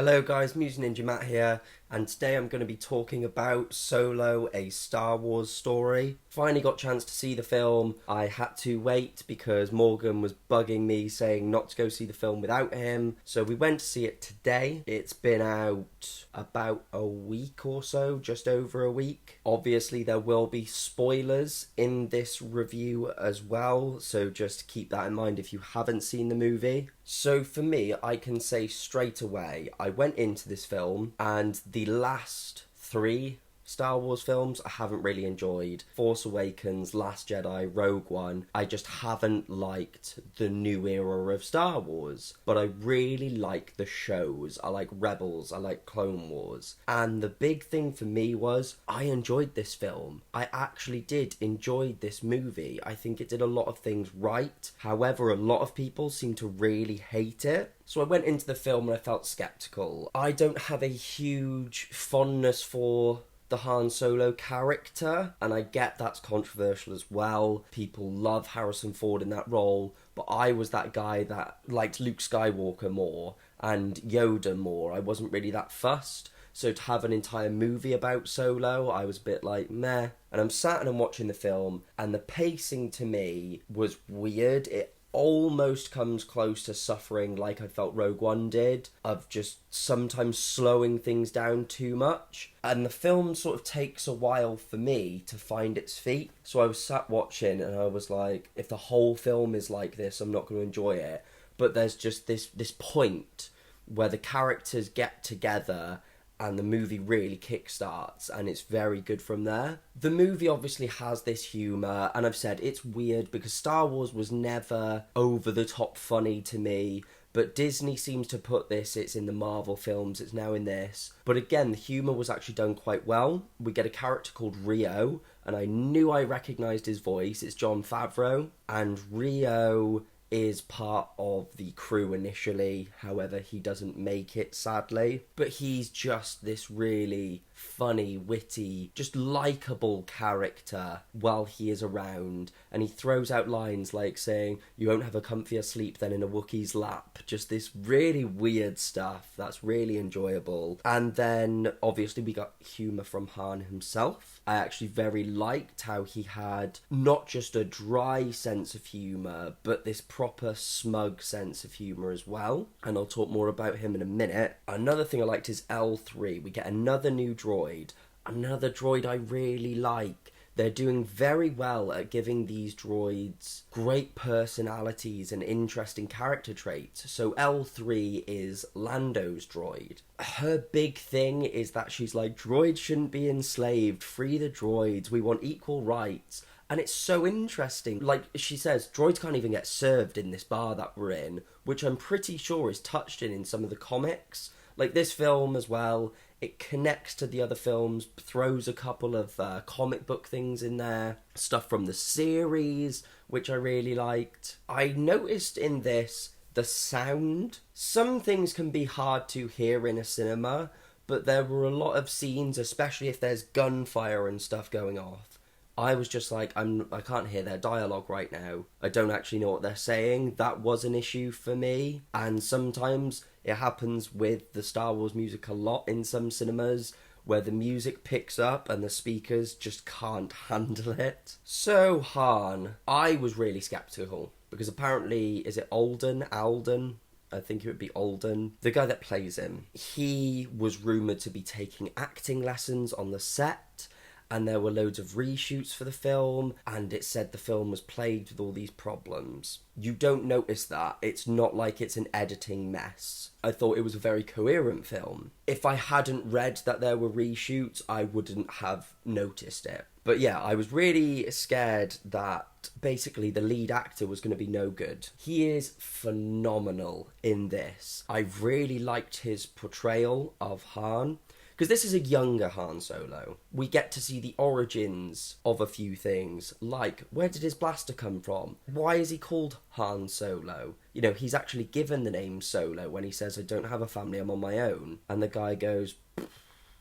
Hello guys, musicninjamat here, and today I'm going to be talking about Solo, a Star Wars story. Finally got a chance to see the film. I had to wait because Morgan was bugging me saying not to go see the film without him, so we went to see it today. It's been out about a week or so, just over a week. Obviously there will be spoilers in this review as well, so just keep that in mind if you haven't seen the movie. So for me, I can say straight away, I went into this film and the last three Star Wars films I haven't really enjoyed. Force Awakens, Last Jedi, Rogue One. I just haven't liked the new era of Star Wars. But I really like the shows. I like Rebels, I like Clone Wars. And the big thing for me was I enjoyed this film. I actually did enjoy this movie. I think it did a lot of things right. However, a lot of people seem to really hate it. So I went into the film and I felt skeptical. I don't have a huge fondness for the Han Solo character, and I get that's controversial as well. People love Harrison Ford in that role, but I was that guy that liked Luke Skywalker more and Yoda more. I wasn't really that fussed. So to have an entire movie about Solo, I was a bit like, meh. And I'm sat and I'm watching the film, and the pacing to me was weird. It almost comes close to suffering like I felt Rogue One did, of just sometimes slowing things down too much. And the film sort of takes a while for me to find its feet. So I was sat watching and I was like, if the whole film is like this, I'm not going to enjoy it. But there's just this point where the characters get together and the movie really kickstarts, and it's very good from there. The movie obviously has this humour, and I've said it's weird because Star Wars was never over-the-top funny to me, but Disney seems to put this, it's in the Marvel films, it's now in this. But again, the humour was actually done quite well. We get a character called Rio, and I knew I recognised his voice. It's Jon Favreau, and Rio is part of the crew initially, however he doesn't make it sadly, but he's just this really funny, witty, just likeable character while he is around, and he throws out lines like saying, you won't have a comfier sleep than in a Wookiee's lap, just this really weird stuff that's really enjoyable. And then obviously we got humour from Han himself. I actually very liked how he had not just a dry sense of humour, but this proper smug sense of humour as well, and I'll talk more about him in a minute. Another thing I liked is L3. We get another new droid I really like. They're doing very well at giving these droids great personalities and interesting character traits. So L3 is Lando's droid. Her big thing is that she's like, droids shouldn't be enslaved, free the droids, we want equal rights. And it's so interesting. Like she says, droids can't even get served in this bar that we're in, which I'm pretty sure is touched in some of the comics. Like this film as well, it connects to the other films, throws a couple of comic book things in there, stuff from the series, which I really liked. I noticed in this, the sound. Some things can be hard to hear in a cinema, but there were a lot of scenes, especially if there's gunfire and stuff going off. I was just like, I can't hear their dialogue right now. I don't actually know what they're saying. That was an issue for me. And sometimes it happens with the Star Wars music a lot in some cinemas, where the music picks up and the speakers just can't handle it. So Han, I was really skeptical, because apparently, is it Alden? I think it would be Alden, the guy that plays him. He was rumoured to be taking acting lessons on the set, and there were loads of reshoots for the film, and it said the film was plagued with all these problems. You don't notice that. It's not like it's an editing mess. I thought it was a very coherent film. If I hadn't read that there were reshoots, I wouldn't have noticed it. But yeah, I was really scared that basically the lead actor was going to be no good. He is phenomenal in this. I really liked his portrayal of Han, because this is a younger Han Solo. We get to see the origins of a few things, like, where did his blaster come from? Why is he called Han Solo? You know, he's actually given the name Solo when he says, I don't have a family, I'm on my own. And the guy goes,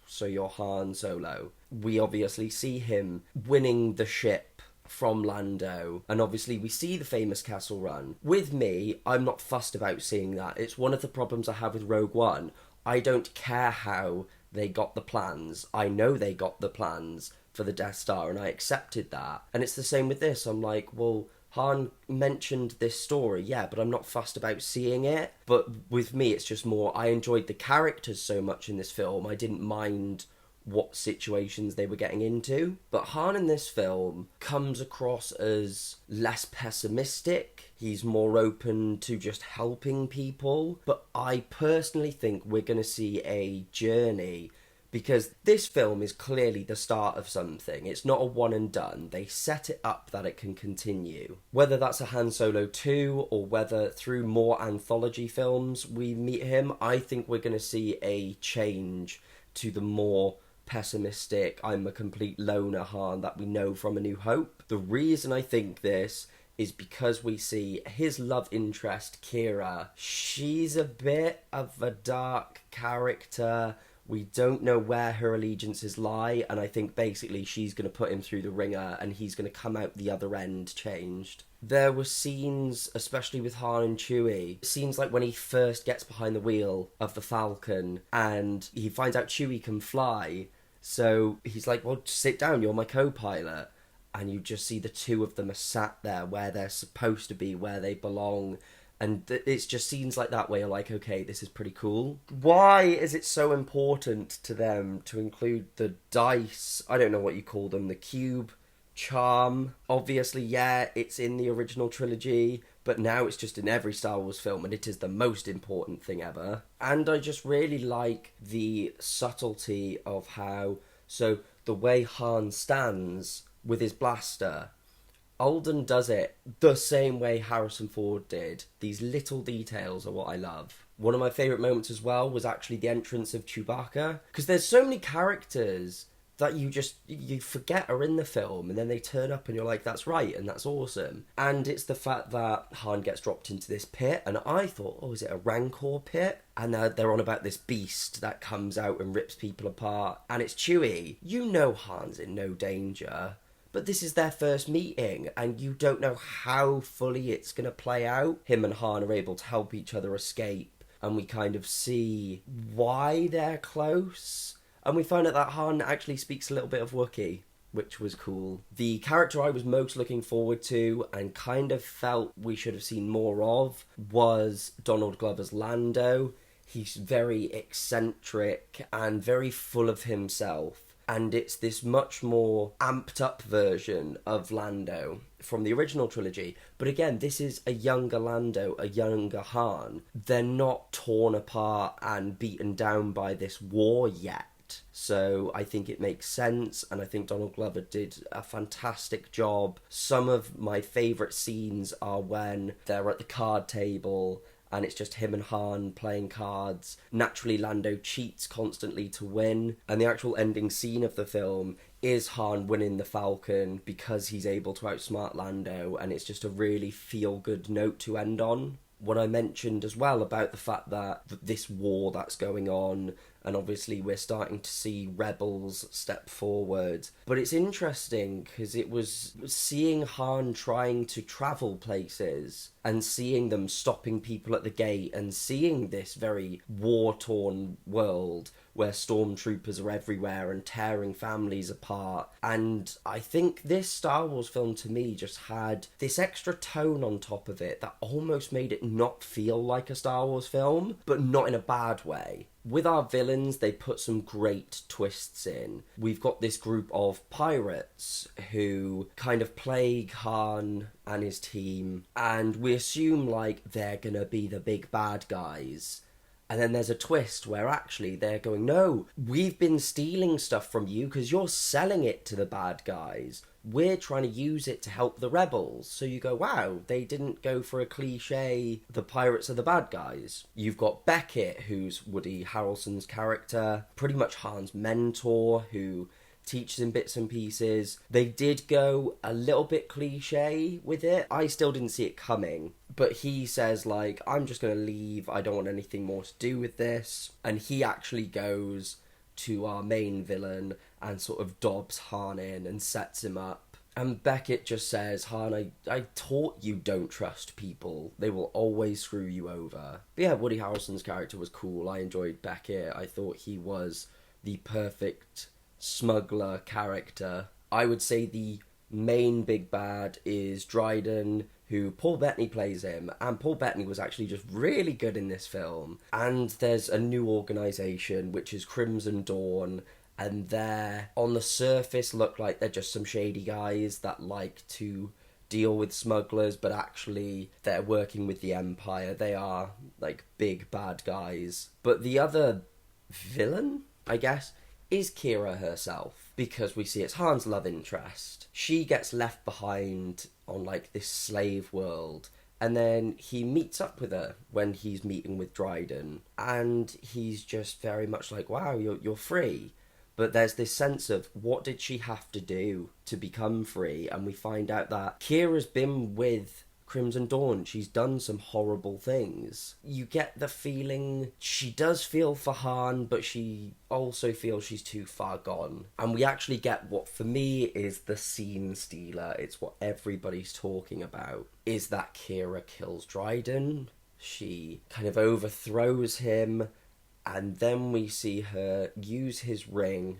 so you're Han Solo. We obviously see him winning the ship from Lando, and obviously we see the famous Castle Run. With me, I'm not fussed about seeing that. It's one of the problems I have with Rogue One. I don't care how they got the plans. I know they got the plans for the Death Star, and I accepted that. And it's the same with this. I'm like, well, Han mentioned this story, yeah, but I'm not fussed about seeing it. But with me, it's just more, I enjoyed the characters so much in this film, I didn't mind what situations they were getting into. But Han in this film comes across as less pessimistic. He's more open to just helping people. But I personally think we're going to see a journey, because this film is clearly the start of something. It's not a one and done. They set it up that it can continue. Whether that's a Han Solo 2 or whether through more anthology films we meet him, I think we're going to see a change to the more pessimistic, I'm a complete loner Han that we know from A New Hope. The reason I think this is because we see his love interest, Qi'ra. She's a bit of a dark character. We don't know where her allegiances lie, and I think basically she's going to put him through the ringer and he's going to come out the other end changed. There were scenes, especially with Han and Chewie, scenes like when he first gets behind the wheel of the Falcon and he finds out Chewie can fly, so he's like, well, sit down, you're my co-pilot. And you just see the two of them are sat there where they're supposed to be, where they belong. And it's just scenes like that where you're like, okay, this is pretty cool. Why is it so important to them to include the dice? I don't know what you call them, the cube charm. Obviously, yeah, it's in the original trilogy, but now it's just in every Star Wars film, and it is the most important thing ever. And I just really like the subtlety of how, so the way Han stands with his blaster, Alden does it the same way Harrison Ford did. These little details are what I love. One of my favourite moments as well was actually the entrance of Chewbacca, because there's so many characters that you forget are in the film, and then they turn up and you're like, that's right, and that's awesome. And it's the fact that Han gets dropped into this pit, and I thought, oh, is it a Rancor pit? And they're on about this beast that comes out and rips people apart, and it's Chewie. You know Han's in no danger. But this is their first meeting, and you don't know how fully it's going to play out. Him and Han are able to help each other escape, and we kind of see why they're close. And we find out that Han actually speaks a little bit of Wookiee, which was cool. The character I was most looking forward to, and kind of felt we should have seen more of, was Donald Glover's Lando. He's very eccentric and very full of himself. And it's this much more amped up version of Lando from the original trilogy. But again, this is a younger Lando, a younger Han. They're not torn apart and beaten down by this war yet. So I think it makes sense, and I think Donald Glover did a fantastic job. Some of my favourite scenes are when they're at the card table and it's just him and Han playing cards. Naturally, Lando cheats constantly to win, and the actual ending scene of the film is Han winning the Falcon because he's able to outsmart Lando, and it's just a really feel-good note to end on. What I mentioned as well about the fact that this war that's going on, and obviously we're starting to see rebels step forward. But it's interesting because it was seeing Han trying to travel places and seeing them stopping people at the gate and seeing this very war-torn world where stormtroopers are everywhere and tearing families apart. And I think this Star Wars film to me just had this extra tone on top of it that almost made it not feel like a Star Wars film, but not in a bad way. With our villains, they put some great twists in. We've got this group of pirates who kind of plague Han and his team, and we assume like they're gonna be the big bad guys. And then there's a twist where actually they're going, no, we've been stealing stuff from you because you're selling it to the bad guys. We're trying to use it to help the rebels. So you go, wow, they didn't go for a cliche, the pirates are the bad guys. You've got Beckett, who's Woody Harrelson's character, pretty much Han's mentor, who teaches him bits and pieces. They did go a little bit cliche with it. I still didn't see it coming. But he says, like, I'm just going to leave. I don't want anything more to do with this. And he actually goes to our main villain and sort of dobs Han in and sets him up. And Beckett just says, Han, I taught you don't trust people. They will always screw you over. But yeah, Woody Harrelson's character was cool. I enjoyed Beckett. I thought he was the perfect smuggler character. I would say the main big bad is Dryden, who Paul Bettany plays him, and Paul Bettany was actually just really good in this film. And there's a new organisation, which is Crimson Dawn, and they're, on the surface, look like they're just some shady guys that like to deal with smugglers, but actually they're working with the Empire. They are, like, big bad guys. But the other villain, I guess, is Qi'ra herself, because we see it's Han's love interest. She gets left behind on, like, this slave world, and then he meets up with her when he's meeting with Dryden, and he's just very much like, wow, you're free. But there's this sense of, what did she have to do to become free? And we find out that Kira's been with Crimson Dawn. She's done some horrible things. You get the feeling she does feel for Han, but she also feels she's too far gone. And we actually get what, for me, is the scene stealer. It's what everybody's talking about, is that Qi'ra kills Dryden. She kind of overthrows him. And then we see her use his ring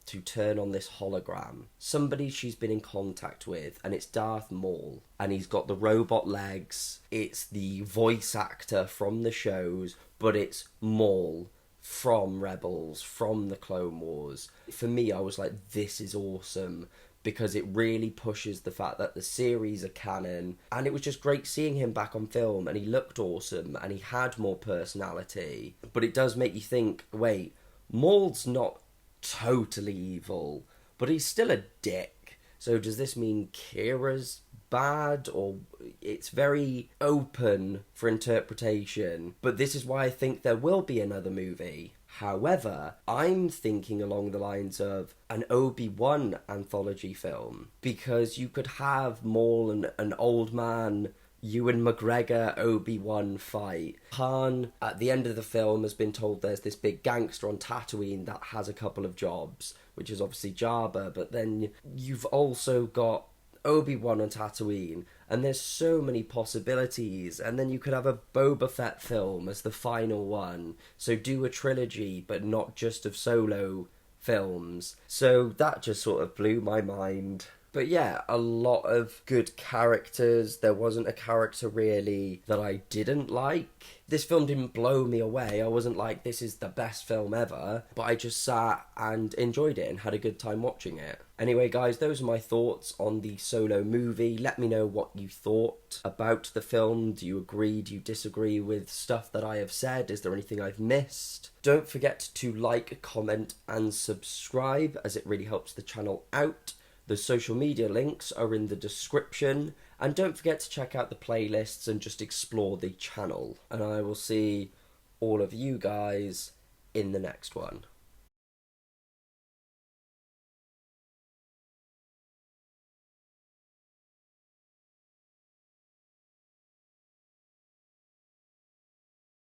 to turn on this hologram. Somebody she's been in contact with, and it's Darth Maul. And he's got the robot legs. It's the voice actor from the shows, but it's Maul from Rebels, from the Clone Wars. For me, I was like, this is awesome, because it really pushes the fact that the series are canon, and it was just great seeing him back on film, and he looked awesome, and he had more personality. But it does make you think, wait, Maul's not totally evil, but he's still a dick. So does this mean Kira's bad? Or it's very open for interpretation, but this is why I think there will be another movie. However, I'm thinking along the lines of an Obi-Wan anthology film, because you could have Maul and an old man, Ewan McGregor, Obi-Wan fight. Han, at the end of the film, has been told there's this big gangster on Tatooine that has a couple of jobs, which is obviously Jabba, but then you've also got Obi-Wan on Tatooine, and there's so many possibilities. And then you could have a Boba Fett film as the final one, so do a trilogy, but not just of solo films. So that just sort of blew my mind. But yeah, a lot of good characters. There wasn't a character really that I didn't like. This film didn't blow me away. I wasn't like, this is the best film ever. But I just sat and enjoyed it and had a good time watching it. Anyway, guys, those are my thoughts on the Solo movie. Let me know what you thought about the film. Do you agree? Do you disagree with stuff that I have said? Is there anything I've missed? Don't forget to like, comment, and subscribe, as it really helps the channel out. The social media links are in the description, and don't forget to check out the playlists and just explore the channel. And I will see all of you guys in the next one.